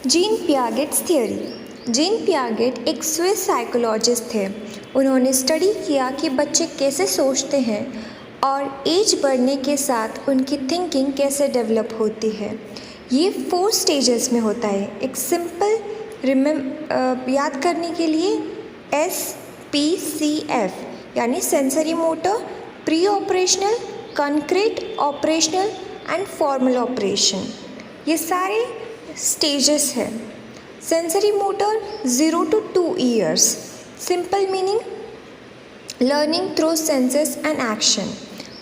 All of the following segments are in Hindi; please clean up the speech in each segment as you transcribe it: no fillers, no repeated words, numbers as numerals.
Gene Piaget's theory. Jean Piaget एक स्विस साइकोलॉजिस्ट थे। उन्होंने स्टडी किया कि बच्चे कैसे सोचते हैं और एज बढ़ने के साथ उनकी थिंकिंग कैसे डेवलप होती है। ये 4 स्टेजेस में होता है। एक सिंपल याद करने के लिए SPCF यानी sensory motor, pre operational, concrete operational and formal operation, ये सारे स्टेजेस हैं। Sensory motor 0 to 2 years, simple meaning learning through senses and action.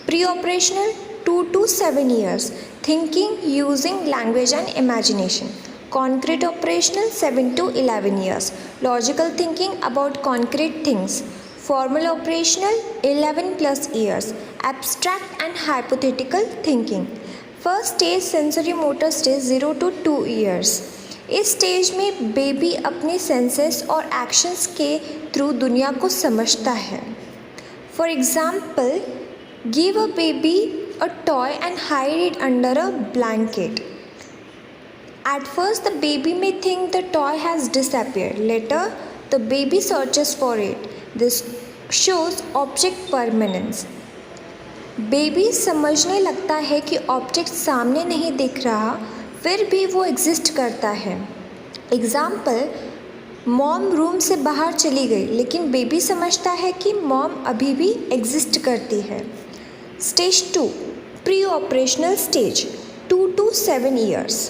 Pre operational 2 to 7 years, thinking using language and imagination. Concrete operational 7 to 11 years, logical thinking about concrete things. Formal operational 11 plus years, abstract and hypothetical thinking. First stage sensory motor stage 0 to 2 years. इस स्टेज में बेबी अपने सेंसेस और एक्शंस के थ्रू दुनिया को समझता है। For example, give a baby a toy and hide it under a blanket. At first, the baby may think the toy has disappeared. Later, the baby searches for it. This shows object permanence. Baby समझने लगता है कि ऑब्जेक्ट सामने नहीं दिख रहा, फिर भी वो एग्जिस्ट करता है। एग्जाम्पल, मॉम रूम से बाहर चली गई, लेकिन बेबी समझता है कि मॉम अभी भी एग्जिस्ट करती है। Stage 2, pre operational stage 2 to 7 years.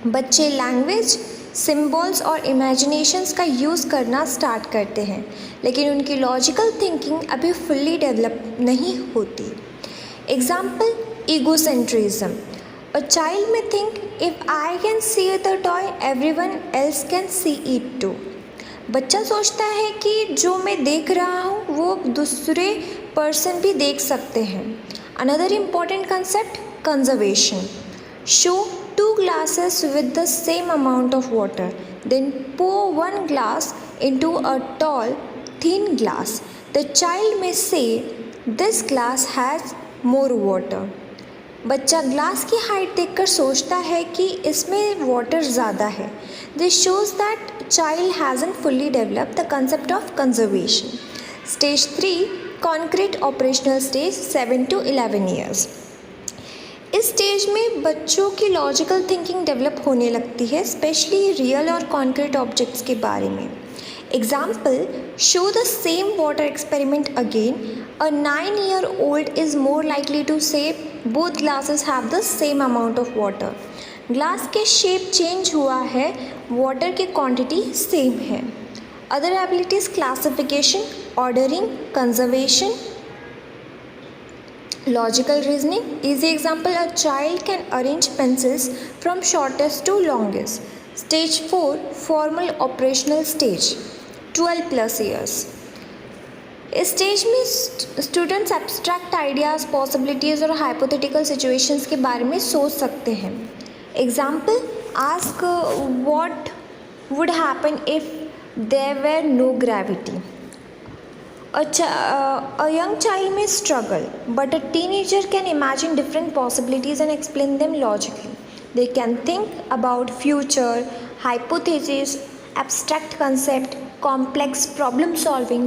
बच्चे लैंग्वेज, सिम्बॉल्स और इमेजिनेशंस का यूज़ करना स्टार्ट करते हैं, लेकिन उनकी लॉजिकल थिंकिंग अभी फुल्ली डेवलप नहीं होती। Example, egocentrism. A child may think, if I can see the toy everyone else can see it too. बच्चा सोचता है कि जो मैं देख रहा हूँ वो दूसरे पर्सन भी देख सकते हैं। Another important concept, conservation. Show 2 glasses with the same amount of water, then pour 1 glass into a tall, thin glass. The child may say, this glass has more water. बच्चा ग्लास की हाइट देखकर सोचता है कि इसमें वाटर ज़्यादा है। This shows that child hasn't fully developed the concept of conservation. Stage 3, concrete operational stage 7 to 11 years. इस स्टेज में बच्चों की लॉजिकल थिंकिंग डेवलप होने लगती है, स्पेशली रियल और कॉन्क्रीट ऑब्जेक्ट्स के बारे में। Example, show the same water experiment again. A 9-year-old is more likely to say both glasses have the same amount of water. Glass के शेप चेंज हुआ है, वाटर की क्वांटिटी सेम है. Other abilities, classification, ordering, conservation, logical reasoning. Easy example, a child can arrange pencils from shortest to longest. Stage 4, formal operational stage 12 plus years. इस स्टेज में स्टूडेंट्स एब्स्ट्रैक्ट आइडियाज़, पॉसिबिलिटीज़ और हाइपोथेटिकल सिचुएशंस के बारे में सोच सकते हैं। Example, ask what would happen if there were no gravity. A young child may struggle, but a teenager can imagine different possibilities and explain them logically. They can think about future, hypotheses, abstract concept, complex problem solving,